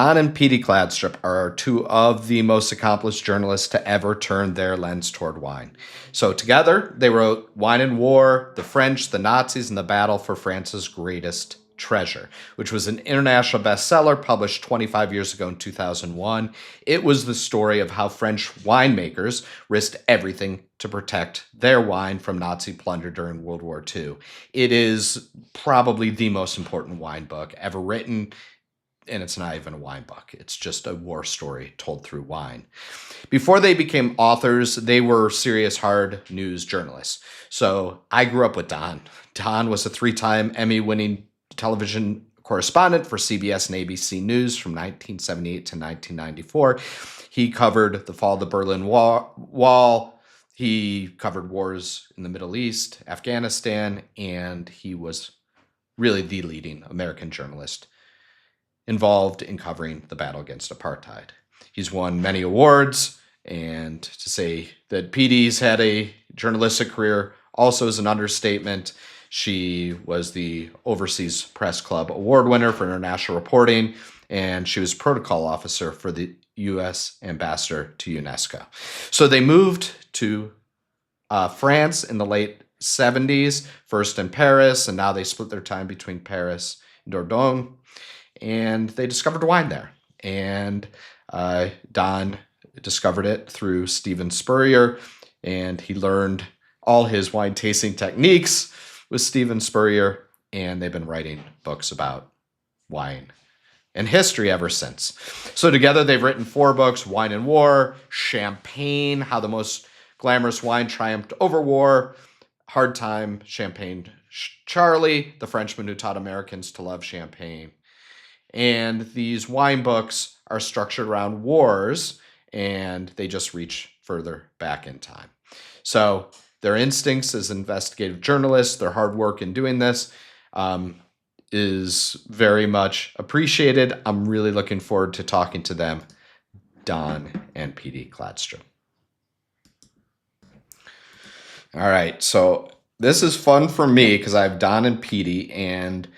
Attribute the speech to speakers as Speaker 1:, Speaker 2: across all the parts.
Speaker 1: Don and Petie Kladstrup are two of the most accomplished journalists to ever turn their lens toward wine. So together, they wrote Wine and War, The French, the Nazis, and the Battle for France's Greatest Treasure, which was an international bestseller published 25 years ago in 2001. It was the story of how French winemakers risked everything to protect their wine from Nazi plunder during World War II. It is probably the most important wine book ever written, and it's not even a wine book. It's just a war story told through wine. Before they became authors, they were serious hard news journalists. So I grew up with Don. Don was a 3-time Emmy-winning television correspondent for CBS and ABC News from 1978 to 1994. He covered the fall of the Berlin Wall. He covered wars in the Middle East, Afghanistan, and he was really the leading American journalist involved in covering the battle against apartheid. He's won many awards, and to say that Petie's had a journalistic career also is an understatement. She was the Overseas Press Club Award winner for international reporting, and she was protocol officer for the U.S. ambassador to UNESCO. So they moved to France in the late 70s, first in Paris, and now they split their time between Paris and Dordogne, and they discovered wine there. And Don discovered it through Stephen Spurrier, and he learned all his wine tasting techniques with Stephen Spurrier, and they've been writing books about wine and history ever since. So together they've written 4 books: Wine and War, Champagne, How the Most Glamorous Wine Triumphed Over War, Hard Time, Champagne Charlie, The Frenchman Who Taught Americans to Love Champagne. And these wine books are structured around wars, and they just reach further back in time. So their instincts as investigative journalists, their hard work in doing this, is very much appreciated. I'm really looking forward to talking to them, Don and Petie Kladstrup. All right, so this is fun for me because I have Don and Petie, and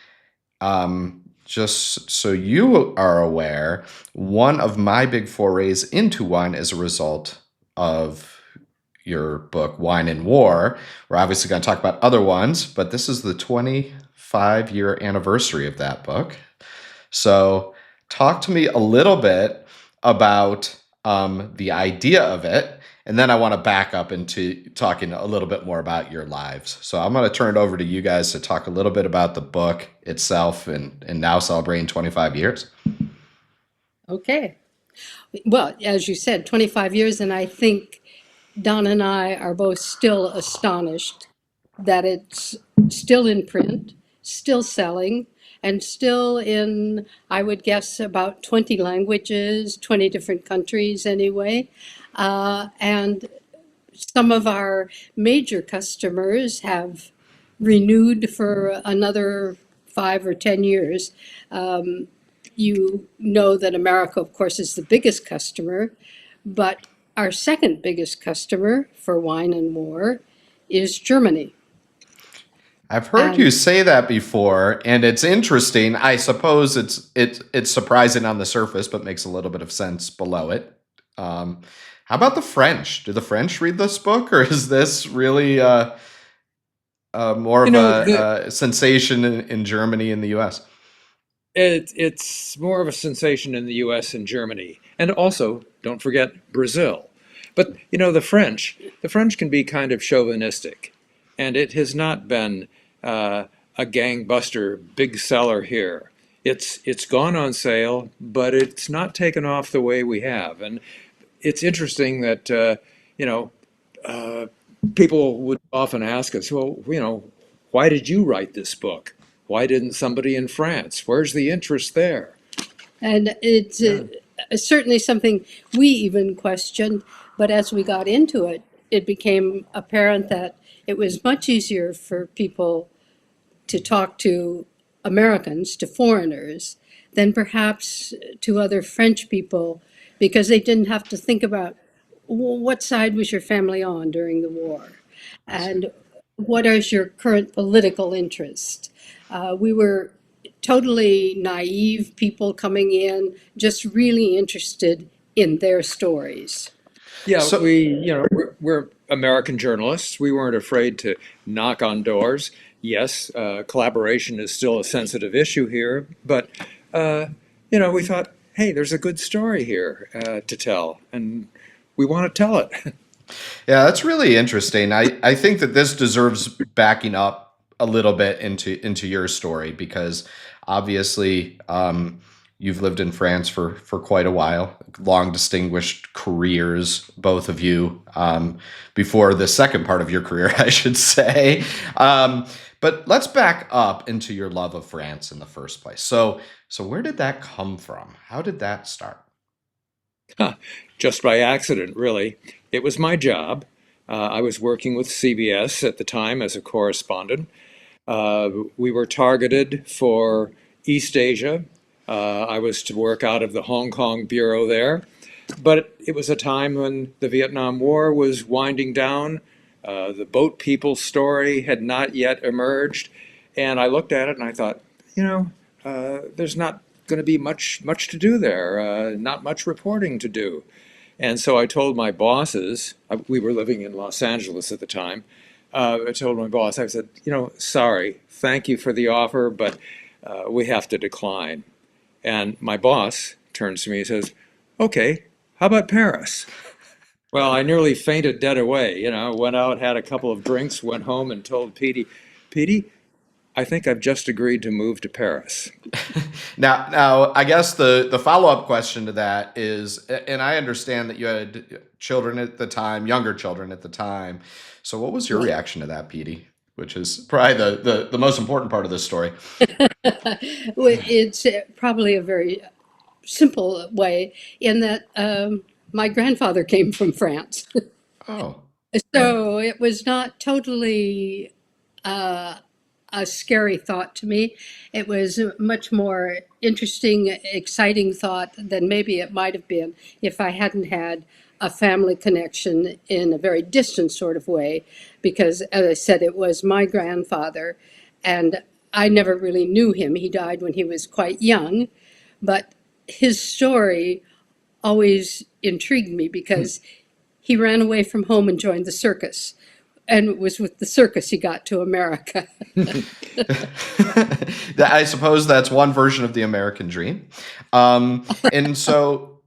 Speaker 1: just so you are aware, one of my big forays into wine is a result of your book, Wine and War. We're obviously going to talk about other ones, but this is the 25-year anniversary of that book. So talk to me a little bit about the idea of it, and then I want to back up into talking a little bit more about your lives. So I'm going to turn it over to you guys to talk a little bit about the book itself and now celebrating 25 years.
Speaker 2: Okay. Well, as you said, 25 years, and I think Don and I are both still astonished that it's still in print, still selling, and still in, I would guess, about 20 languages, 20 different countries anyway. And some of our major customers have renewed for another 5 or 10 years. You know that America, of course, is the biggest customer, but our second biggest customer for Wine and War is Germany.
Speaker 1: I've heard you
Speaker 2: And
Speaker 1: say that before, and it's interesting. I suppose it's surprising on the surface, but makes a little bit of sense below it. How about the French? Do the French read this book, or is this really more
Speaker 3: You
Speaker 1: of
Speaker 3: know, the
Speaker 1: a sensation in Germany and the U.S.?
Speaker 3: it's more of a sensation in the U.S. and Germany, and also don't forget Brazil. But the French can be kind of chauvinistic, and it has not been a gangbuster big seller here. It's gone on sale, but it's not taken off the way we have. And it's interesting that you know people would often ask us, well, why did you write this book? Why didn't somebody in France? Where's the interest there?
Speaker 2: and it's
Speaker 3: Yeah.
Speaker 2: certainly something we even questioned, but as we got into it, it became apparent that it was much easier for people to talk to Americans, to foreigners, than perhaps to other French people, because they didn't have to think about what side was your family on during the war,
Speaker 1: I see.
Speaker 2: and what is your current political interest. We were totally naive people coming in, just really interested in their stories.
Speaker 3: Yeah,
Speaker 1: So,
Speaker 3: we're American journalists. We weren't afraid to knock on doors. Yes, collaboration is still a sensitive issue here, but uh, we thought, hey, there's a good story here to tell, and we want to tell it.
Speaker 1: yeah, that's really interesting. I think that this deserves backing up a little bit into your story because obviously you've lived in France for quite a while, long distinguished careers, both of you, before the second part of your career, I should say. But let's back up into your love of France in the first place. So where did that come from? How did that start?
Speaker 3: Just by accident, really. It was my job. I was working with CBS at the time as a correspondent. We were targeted for East Asia. I was to work out of the Hong Kong bureau there. But it was a time when the Vietnam War was winding down. The boat people story had not yet emerged. And I looked at it and I thought, there's not going to be much to do there, not much reporting to do. And so I told my bosses, we were living in Los Angeles at the time. I told my boss, I said, sorry, thank you for the offer, but we have to decline. And my boss turns to me and says, okay, how about Paris? Well, I nearly fainted dead away. Went out, had a couple of drinks, went home and told Petey, I think I've just agreed to move to Paris.
Speaker 1: Now, I guess the follow up question to that is, and I understand that you had children at the time, younger children at the time. So, what was your
Speaker 2: Right.
Speaker 1: reaction to that, Petey? Which is probably the most important part of this story.
Speaker 2: Well, it's probably a very simple way in that my grandfather came from France.
Speaker 1: Oh,
Speaker 2: So it was not totally uh, a scary thought to me. It was a much more interesting, exciting thought than maybe it might have been if I hadn't had a family connection in a very distant sort of way, because, as I said, it was my grandfather, and I never really knew him. He died when he was quite young, but his story always intrigued me because he ran away from home and joined the circus. And it was with the circus he got to America.
Speaker 1: I suppose that's one version of the American dream. And so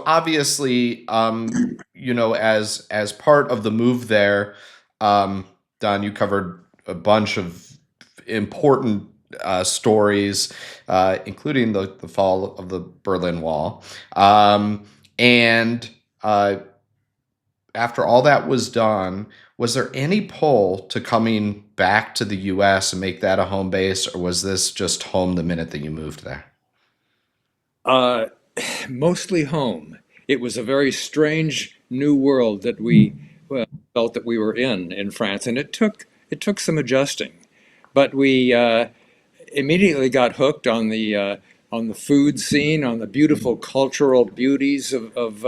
Speaker 1: obviously, as part of the move there, Don, you covered a bunch of important stories, including the fall of the Berlin Wall, and after all that was done, was there any pull to coming back to the US and make that a home base, or was this just home the minute that you moved there?
Speaker 3: Uh, Mostly home. It was a very strange new world that we felt that we were in France, and it took some adjusting, but we immediately got hooked on the food scene, on the beautiful cultural beauties of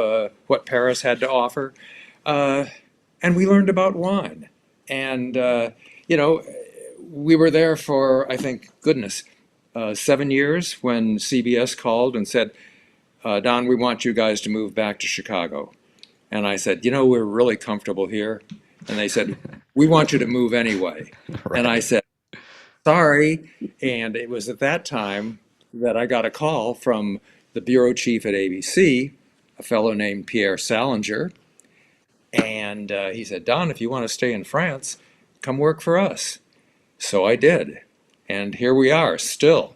Speaker 3: what Paris had to offer, uh, and we learned about wine, and you know we were there for, I think, goodness, 7 years when CBS called and said, Don, we want you guys to move back to Chicago. And I said, we're really comfortable here. And they said, we want you to move anyway. And I
Speaker 1: Right.
Speaker 3: said, sorry. And it was at that time that I got a call from the bureau chief at ABC, a fellow named Pierre Salinger. And he said, Don, if you want to stay in France, come work for us. So I did. And here we are still.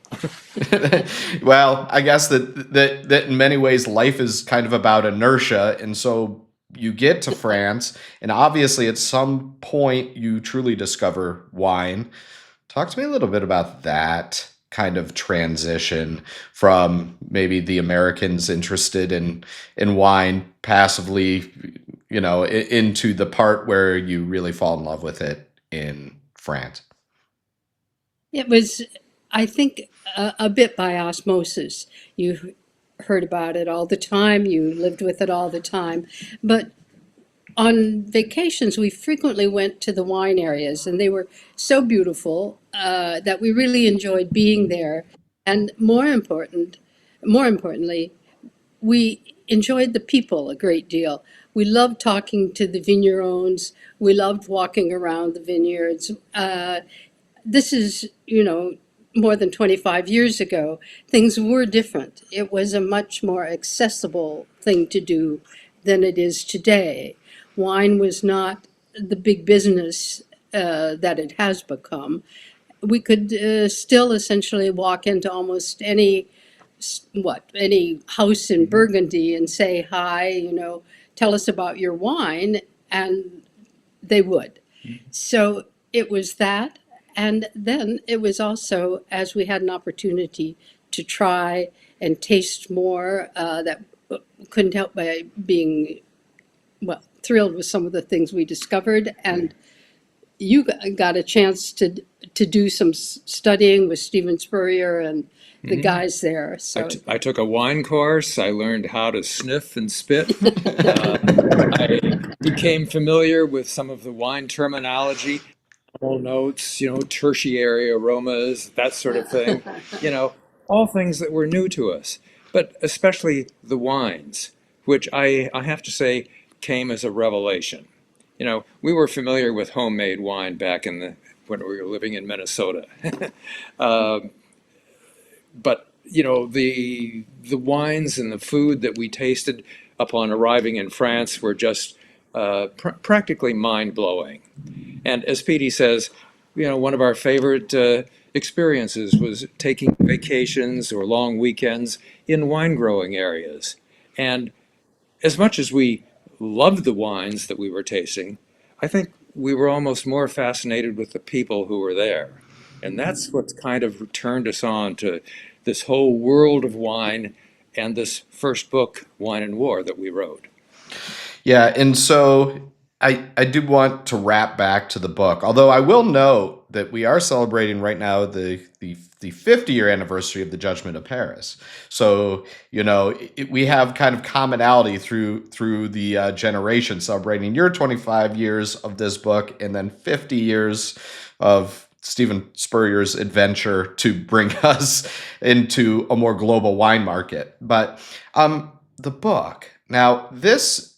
Speaker 1: Well, I guess that in many ways life is kind of about inertia, and so you get to France, and obviously at some point you truly discover wine. Talk to me a little bit about that kind of transition from maybe the Americans interested in wine passively, into the part where you really fall in love with it in France.
Speaker 2: It was, I think, a bit by osmosis. You heard about it all the time, you lived with it all the time. But on vacations, we frequently went to the wine areas, and they were so beautiful that we really enjoyed being there. And more importantly, we enjoyed the people a great deal. We loved talking to the vignerons. We loved walking around the vineyards. This is, more than 25 years ago. Things were different. It was a much more accessible thing to do than it is today. Wine was not the big business that it has become. We could still essentially walk into almost any house in Burgundy and say hi, tell us about your wine, and they would. So it was that. And then it was also, as we had an opportunity to try and taste more, that couldn't help by being, well, thrilled with some of the things we discovered. And you got a chance to do some studying with Stephen Spurrier and the guys there. So
Speaker 3: I took a wine course. I learned how to sniff and spit. I became familiar with some of the wine terminology, all notes, tertiary aromas, that sort of thing. You know, all things that were new to us, but especially the wines, which I have to say came as a revelation. We were familiar with homemade wine back when we were living in Minnesota. uh, but the wines and the food that we tasted upon arriving in France were just practically mind blowing. And as Petie says, one of our favorite experiences was taking vacations or long weekends in wine growing areas. And as much as we loved the wines that we were tasting, I think we were almost more fascinated with the people who were there. And that's what kind of turned us on to this whole world of wine and this first book, Wine and War, that we wrote.
Speaker 1: Yeah, and so I do want to wrap back to the book, although I will note that we are celebrating right now the 50-year anniversary of the Judgment of Paris. So we have kind of commonality through the generation, celebrating your 25 years of this book and then 50 years of Stephen Spurrier's adventure to bring us into a more global wine market. But the book now, this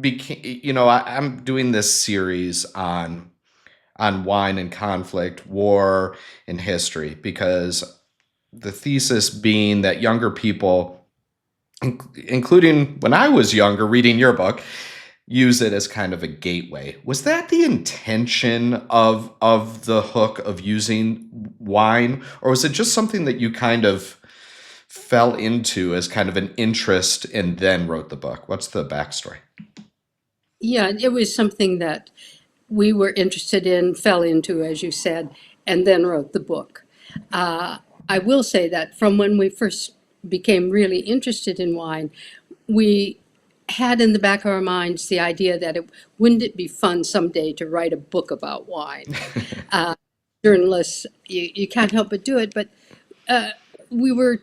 Speaker 1: became, I'm doing this series on wine and conflict, war and history, because the thesis being that younger people, including when I was younger reading your book, use it as kind of a gateway. Was that the intention of the hook of using wine, or was it just something that you kind of fell into as kind of an interest and then wrote the book? What's the backstory?
Speaker 2: yeah, it was something that we were interested in, fell into, as you said, and then wrote the book. Uh, I will say that from when we first became really interested in wine, we had in the back of our minds the idea that wouldn't it be fun someday to write a book about wine? Journalists, you can't help but do it, but uh, we were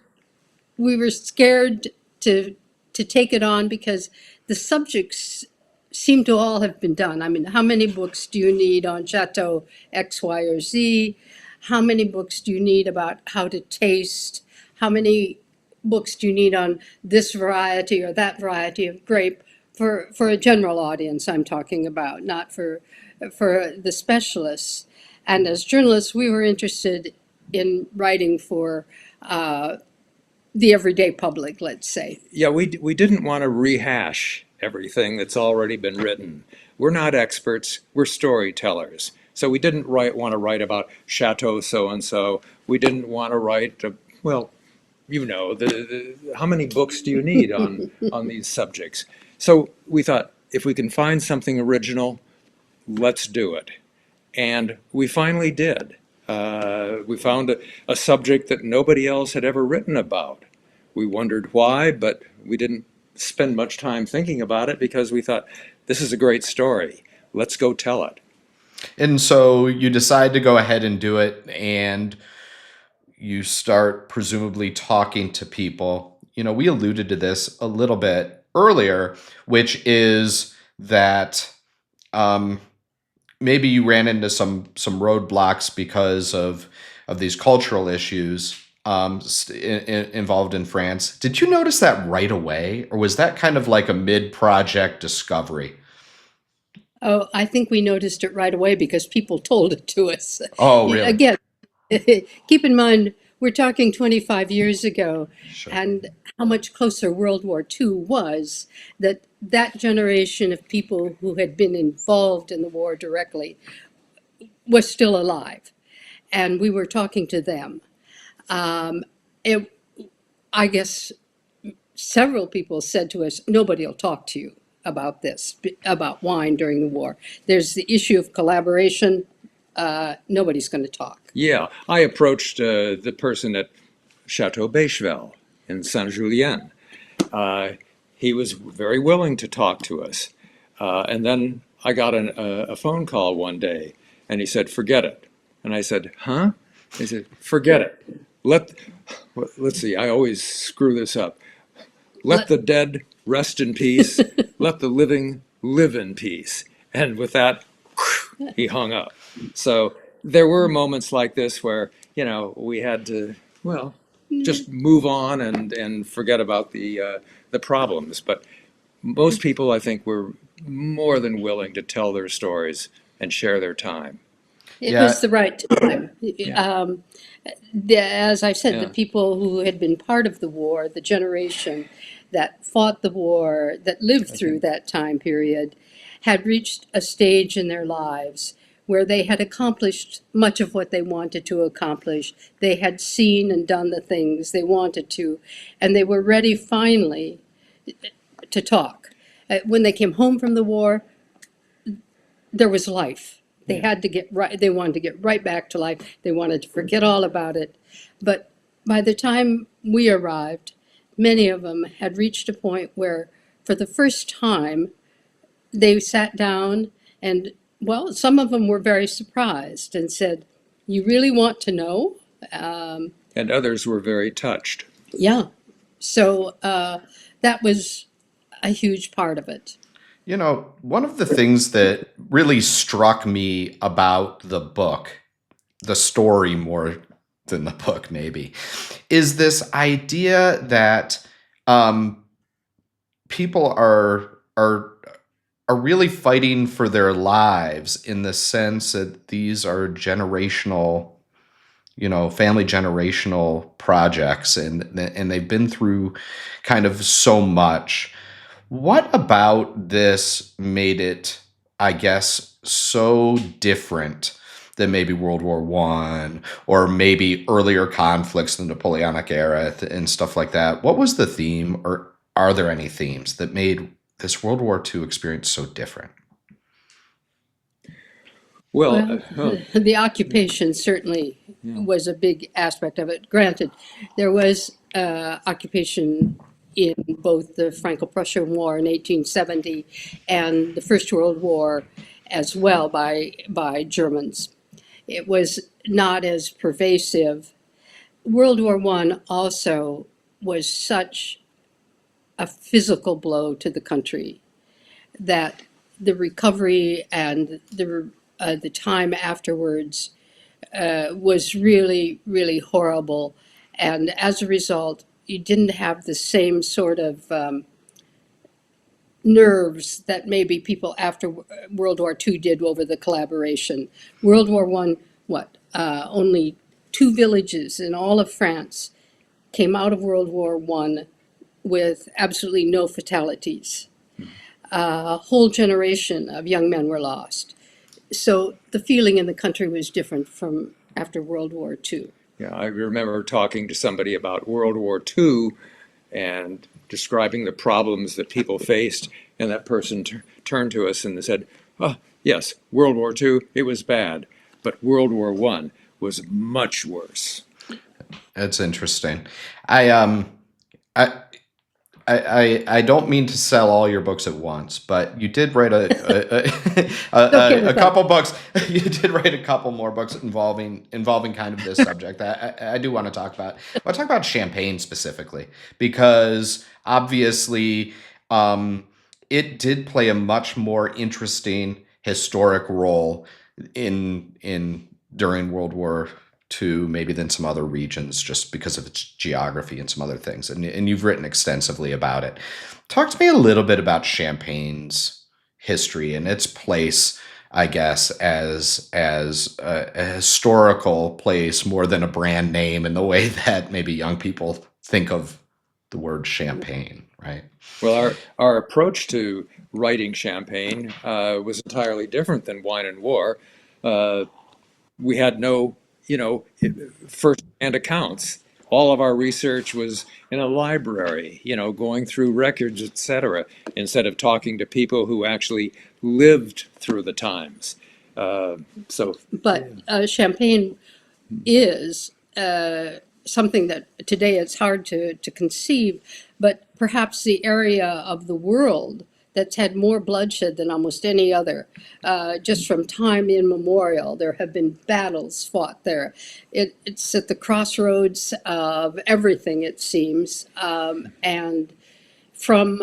Speaker 2: we were scared to take it on because the subjects seem to all have been done. I mean, how many books do you need on Chateau X, Y, or Z? How many books do you need about how to taste? How many books do you need on this variety or that variety of grape for a general audience I'm talking about, not for the specialists. And as journalists, we were interested in writing for the everyday public, let's say.
Speaker 3: Yeah, we didn't want to rehash everything that's already been written. We're not experts, we're storytellers. So we didn't want to write about Chateau so and so. We didn't want to write, well, how many books do you need on these subjects? So we thought, if we can find something original, let's do it. And we finally did. We found a subject that nobody else had ever written about. We wondered why, but we didn't spend much time thinking about it because we thought, this is a great story. Let's go tell it.
Speaker 1: And so you decide to go ahead and do it, and you start presumably talking to people. We alluded to this a little bit earlier, which is that maybe you ran into some roadblocks because of these cultural issues. involved in France. Did you notice that right away, or was that kind of like a mid-project discovery?
Speaker 2: Oh, I think we noticed it right away because people told it to us.
Speaker 1: Oh, really?
Speaker 2: Again, keep in mind, we're talking 25 years ago,
Speaker 1: Sure.
Speaker 2: and how much closer World War II was, that that generation of people who had been involved in the war directly was still alive, and we were talking to them. Um, it, I guess several people said to us, nobody will talk to you about this, about wine during the war. There's the issue of collaboration. Nobody's going to talk.
Speaker 3: Yeah, I approached the person at Chateau Bechevel in Saint Julien. Uh, he was very willing to talk to us. And then I got a phone call one day, and he said, "Forget it." And I said, "Huh?" He said, "Forget it. Let, let's see, I always screw this up. Let the dead rest in peace. Let the living live in peace." And with that, he hung up. So there were moments like this where, we had to, well, just move on and forget about the problems. But most people, I think, were more than willing to tell their stories and share their time.
Speaker 2: It
Speaker 1: Yeah.
Speaker 2: was the right time. Um, as I said, the
Speaker 3: Yeah.
Speaker 2: people who had been part of the war, the generation that fought the war, that lived through that time period, had reached a stage in their lives where they had accomplished much of what they wanted to accomplish. They had seen and done the things they wanted to, and they were ready finally to talk. When they came home from the war, there was life. They had to get right, they wanted to get right back to life. They wanted to forget all about it. But by the time we arrived, many of them had reached a point where, for the first time, they sat down and, well, some of them were very surprised and said, "You really want to know?" Um,
Speaker 3: And others were very touched.
Speaker 2: yeah. So that was a huge part of it.
Speaker 1: One of the things that really struck me about the book, the story more than the book, maybe, is this idea that um, people are really fighting for their lives in the sense that these are generational, family generational projects, and they've been through kind of so much. What about this made it, I guess, so different than maybe World War One or maybe earlier conflicts, the Napoleonic era and stuff like that? What was the theme, or are there any themes that made this World War II experience so different?
Speaker 3: Well,
Speaker 2: Well, the occupation certainly
Speaker 3: yeah.
Speaker 2: was a big aspect of it. Granted, there was occupation in both the Franco-Prussian War in 1870 and the First World War as well by Germans. It was not as pervasive. World War One also was such a physical blow to the country that the recovery and the time afterwards was really, really horrible. And as a result, you didn't have the same sort of nerves that maybe people after World War II did over the collaboration. World War One, what? Only two villages in all of France came out of World War One with absolutely no fatalities. A whole generation of young men were lost. So the feeling in the country was different from after World War II.
Speaker 3: Yeah, I remember talking to somebody about World War II and describing the problems that people faced, and that person turned to us and said, "Oh, yes, World War II, it was bad, but World War One was much worse."
Speaker 1: It's interesting. I I I don't mean to sell all your books at once, but you did write
Speaker 2: Okay
Speaker 1: a
Speaker 2: with that.
Speaker 1: couple books. You did write a couple more books involving kind of this subject that I do want to talk about. I want to talk about champagne specifically because obviously um, it did play a much more interesting historic role in during World War to maybe than some other regions just because of its geography and some other things. And you've written extensively about it. Talk to me a little bit about Champagne's history and its place, I guess, as a historical place more than a brand name in the way that maybe young people think of the word champagne, right?
Speaker 3: Well, our approach to writing Champagne was entirely different than Wine and War. Uh, we had no, first-hand accounts. All of our research was in a library, going through records, etc., instead of talking to people who actually lived through the times. Uh, so,
Speaker 2: But Champagne is something that today it's hard to conceive, but perhaps the area of the world that's had more bloodshed than almost any other. Just from time immemorial, there have been battles fought there. It's at the crossroads of everything, it seems. And from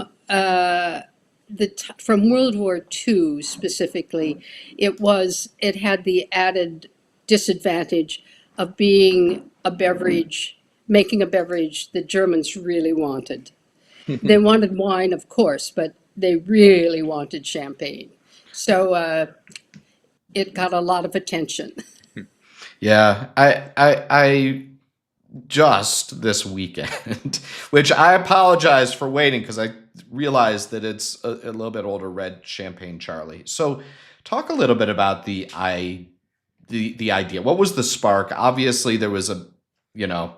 Speaker 2: from World War II specifically, it had the added disadvantage of being a beverage, making a beverage the Germans really wanted. They wanted wine, of course, but they really wanted champagne. So it got a lot of attention.
Speaker 1: Yeah, I just this weekend, which I apologize for waiting because I realized that it's a little bit older, read Champagne Charlie. So talk a little bit about the idea. What was the spark? Obviously, you know,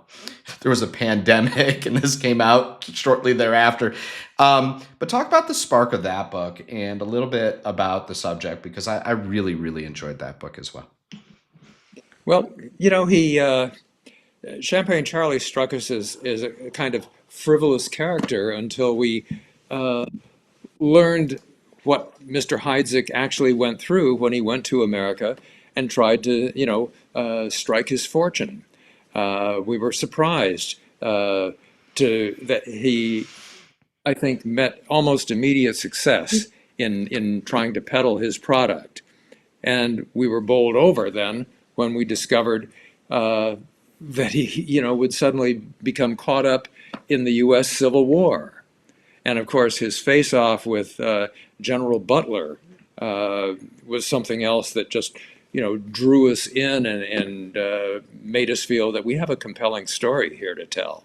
Speaker 1: there was a pandemic, and this came out shortly thereafter. But talk about the spark of that book and a little bit about the subject because I really, really enjoyed that book as well.
Speaker 3: well, Champagne Charlie struck us as a kind of frivolous character until we learned what Mr. Heidsieck actually went through when he went to America and tried to, strike his fortune. We were surprised that he, I think, met almost immediate success in trying to peddle his product. And we were bowled over then when we discovered that he, would suddenly become caught up in the U.S. Civil War. And of course, his face-off with General Butler was something else that just, drew us in and made us feel that we have a compelling story here to tell.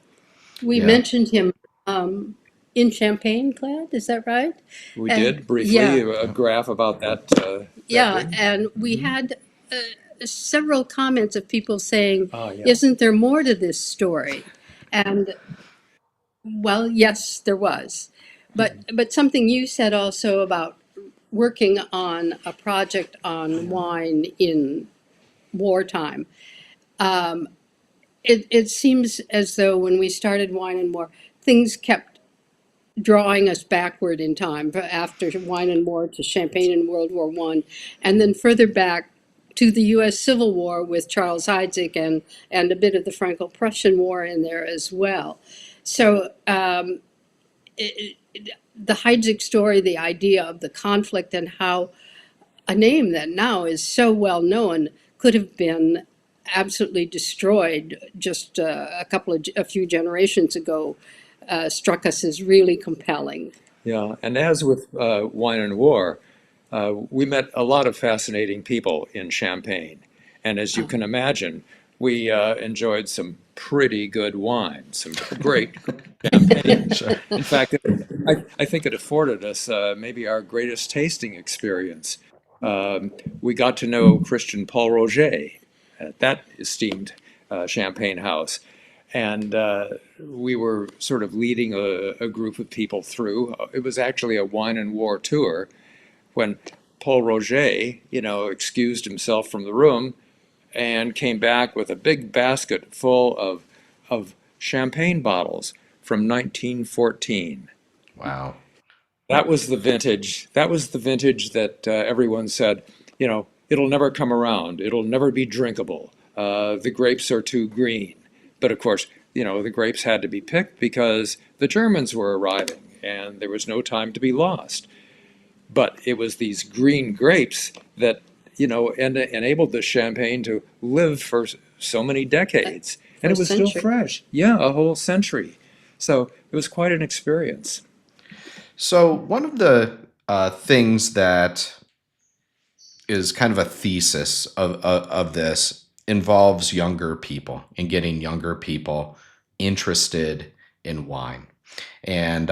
Speaker 2: We
Speaker 1: Yeah.
Speaker 2: mentioned him in Champagne, Clad, is that right?
Speaker 3: We
Speaker 2: And
Speaker 3: did briefly
Speaker 2: yeah,
Speaker 3: a graph about that.
Speaker 2: yeah,
Speaker 3: Big.
Speaker 2: and we had several comments of people saying,
Speaker 3: Oh yeah.
Speaker 2: "Isn't there more to this story?" And well, yes, there was, but something you said also about working on a project on wine in wartime. Um, it seems as though when we started Wine and War, things kept drawing us backward in time, after Wine and War to Champagne in World War One, and then further back to the U.S. Civil War with Charles Heidsieck and a bit of the Franco-Prussian War in there as well. So the Heidsieck story, the idea of the conflict and how a name that now is so well known could have been absolutely destroyed just a few generations ago, struck us as really compelling.
Speaker 3: Yeah, and as with Wine and War, we met a lot of fascinating people in Champagne. And as you can imagine, we enjoyed some pretty good wine, some great champagne.
Speaker 1: Sure.
Speaker 3: In fact, I think it afforded us maybe our greatest tasting experience. We got to know Christian Paul Roger at that esteemed champagne house. And we were sort of leading a group of people through. It was actually a Wine and War tour when Paul Roger, excused himself from the room and came back with a big basket full of champagne bottles from 1914.
Speaker 1: Wow.
Speaker 3: That was the vintage. That was the vintage that everyone said, it'll never come around. It'll never be drinkable. The grapes are too green. But of course, the grapes had to be picked because the Germans were arriving and there was no time to be lost. But it was these green grapes that, enabled the champagne to live for so many decades,
Speaker 2: For
Speaker 3: and
Speaker 2: a
Speaker 3: it was still
Speaker 2: century.
Speaker 3: fresh. Yeah, a whole century. So it was quite an experience.
Speaker 1: So one of the things that is kind of a thesis of this involves younger people and getting younger people interested in wine. And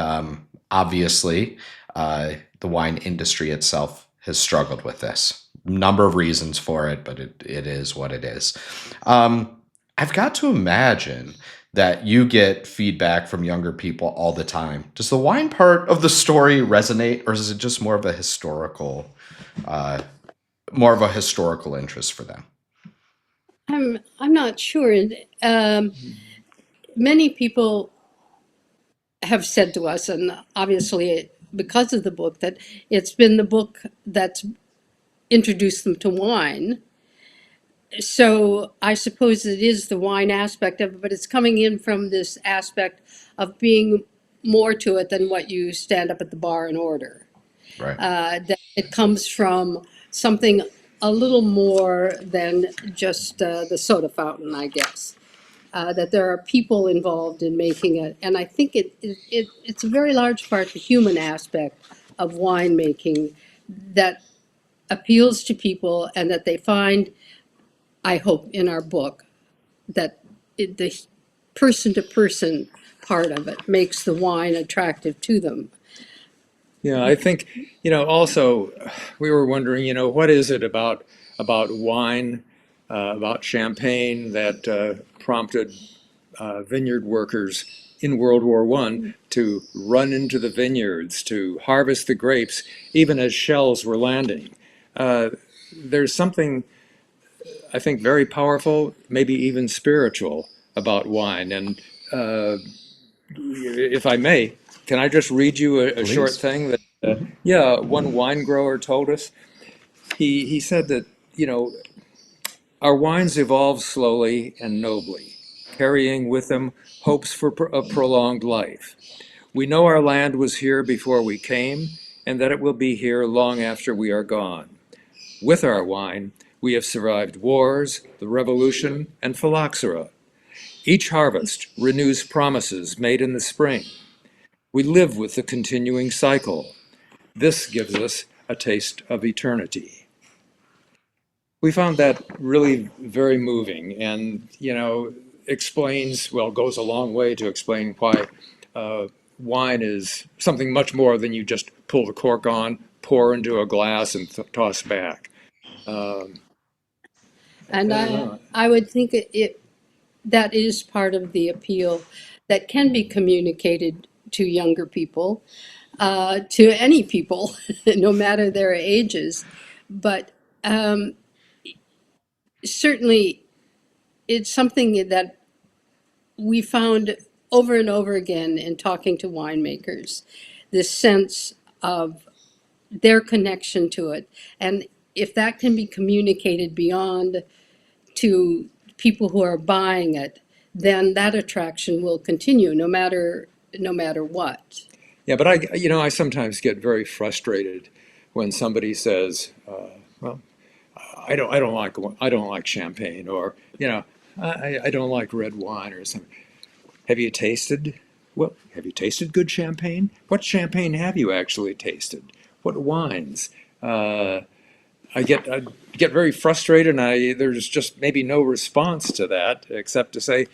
Speaker 1: obviously, the wine industry itself has struggled with this. Number of reasons for it, but it is what it is. I've got to imagine that you get feedback from younger people all the time. Does the wine part of the story resonate, or is it just uh, more of a historical interest for them?
Speaker 2: I'm not sure. Many people have said to us, and obviously because of the book, that it's been the book that's introduced them to wine. So I suppose it is the wine aspect of it, but it's coming in from this aspect of being more to it than what you stand up at the bar and order.
Speaker 1: Right.
Speaker 2: That it comes from something a little more than just the soda fountain, I guess. That there are people involved in making it, and I think it's a very large part the human aspect of winemaking that appeals to people, and that they find, I hope, in our book, that the person to person part of it makes the wine attractive to them.
Speaker 3: Yeah, I think, also we were wondering, what is it about wine, about champagne that prompted vineyard workers in World War I to run into the vineyards, to harvest the grapes, even as shells were landing. There's something, I think, very powerful, maybe even spiritual about wine. And if I may, can I just read you a short
Speaker 1: Please.
Speaker 3: thing that, yeah, one wine grower told us? He said that, our wines evolve slowly and nobly, carrying with them hopes for a prolonged life. We know our land was here before we came, and that it will be here long after we are gone. With our wine, we have survived wars, the revolution, and phylloxera. Each harvest renews promises made in the spring. We live with the continuing cycle. This gives us a taste of eternity. We found that really very moving, and explains, well, goes a long way to explain why wine is something much more than you just pull the cork on, pour into a glass, and toss back. Um,
Speaker 2: And
Speaker 3: I don't know.
Speaker 2: I would think that is part of the appeal that can be communicated to younger people, to any people, no matter their ages. But um, certainly, it's something that we found over and over again in talking to winemakers, this sense of their connection to it. And if that can be communicated beyond to people who are buying it, then that attraction will continue no matter what.
Speaker 3: Yeah, but I sometimes get very frustrated when somebody says, "Well, I don't like champagne," or I don't like red wine or something. Have you tasted? Well, have you tasted good champagne? What champagne have you actually tasted? What wines? Uh, I get very frustrated, and there's just maybe no response to that except to say,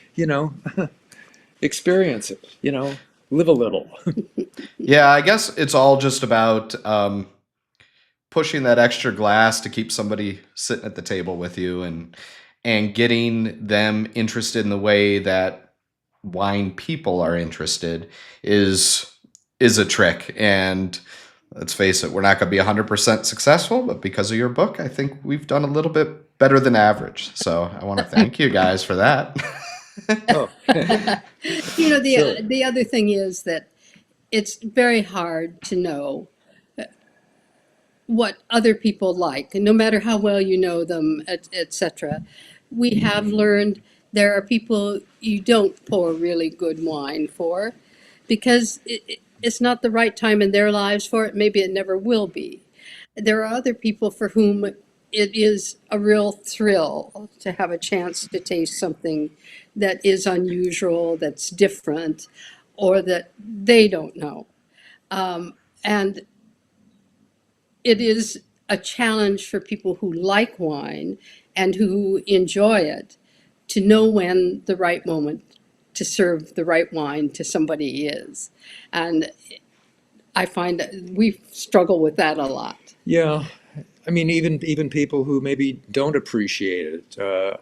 Speaker 3: experience it. Live a little.
Speaker 1: Yeah, I guess it's all just about pushing that extra glass to keep somebody sitting at the table with you, and getting them interested in the way that wine people are interested is a trick. And let's face it, we're not going to be 100% successful, but because of your book, I think we've done a little bit better than average. So I want to thank you guys for that.
Speaker 3: Oh, sure.
Speaker 2: The other thing is that it's very hard to know what other people like, no matter how well you know them, etc. We have learned there are people you don't pour really good wine for because it's not the right time in their lives for it. Maybe it never will be. There are other people for whom it is a real thrill to have a chance to taste something that is unusual, that's different, or that they don't know. And it is a challenge for people who like wine and who enjoy it to know when the right moment to serve the right wine to somebody is. And I find that we struggle with that a lot.
Speaker 3: Yeah, I mean, even people who maybe don't appreciate it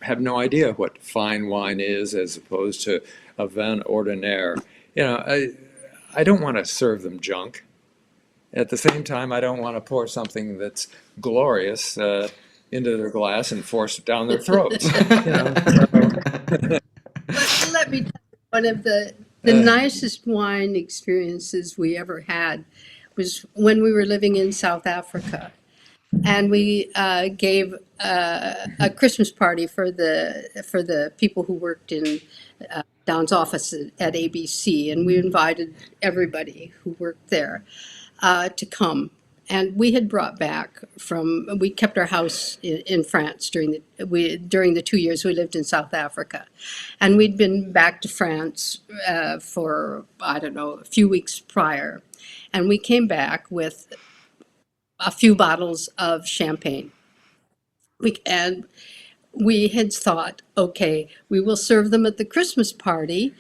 Speaker 3: have no idea what fine wine is as opposed to a vin ordinaire. You know, I don't want to serve them junk. At the same time, I don't want to pour something that's glorious into their glass and force it down their throats. You know,
Speaker 2: Let me tell you, one of the nicest wine experiences we ever had was when we were living in South Africa. And we gave a Christmas party for the people who worked in Don's office at ABC, and we invited everybody who worked there to come. And we had brought back we kept our house in France during the 2 years we lived in South Africa. And we'd been back to France for, I don't know, a few weeks prior. And we came back with a few bottles of champagne. And we had thought, okay, we will serve them at the Christmas party,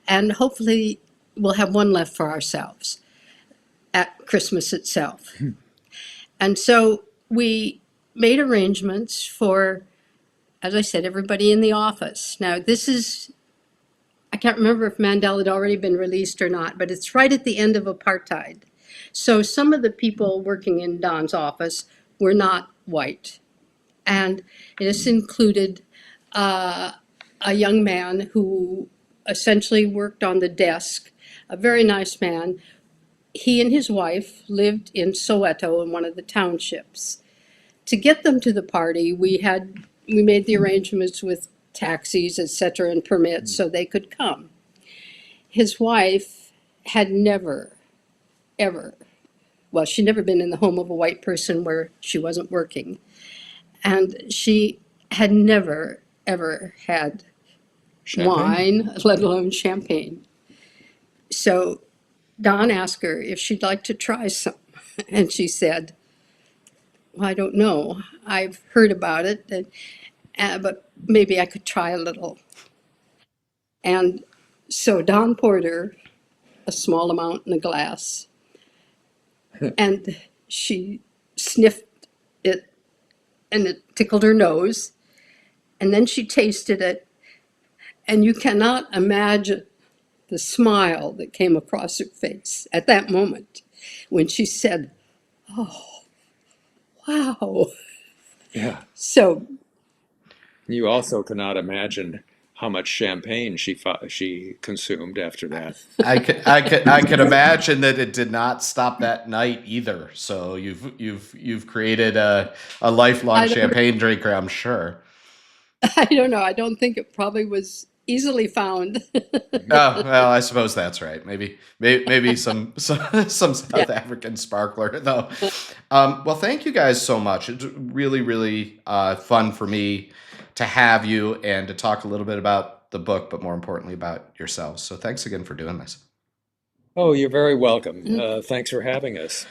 Speaker 2: and hopefully we'll have one left for ourselves at Christmas itself. And so we made arrangements for, as I said, everybody in the office. Now, I can't remember if Mandela had already been released or not, but it's right at the end of apartheid. So some of the people working in Don's office were not white. And this included a young man who essentially worked on the desk, a very nice man. He and his wife lived in Soweto in one of the townships. To get them to the party, we made the arrangements with taxis, etc., and permits so they could come. His wife had never, ever, well, she'd never been in the home of a white person where she wasn't working. And she had never, ever had
Speaker 3: champagne.
Speaker 2: wine, let alone champagne. So Don asked her if she'd like to try some. And she said, well, I don't know. I've heard about it, but maybe I could try a little. And so Don poured her a small amount in a glass. And she sniffed it, and it tickled her nose. And then she tasted it, and you cannot imagine the smile that came across her face at that moment when she said, oh, wow.
Speaker 3: Yeah.
Speaker 2: So
Speaker 3: You also cannot imagine how much champagne she consumed after that.
Speaker 1: I could imagine that it did not stop that night either. So you've created a lifelong champagne drinker, I'm sure.
Speaker 2: I don't know. I don't think it probably was easily found.
Speaker 1: Oh, well, I suppose that's right. Maybe some South African sparkler though. Well, thank you guys so much. It's really, really fun for me to have you and to talk a little bit about the book, but more importantly about yourselves. So thanks again for doing this.
Speaker 3: Oh, you're very welcome. Thanks for having us.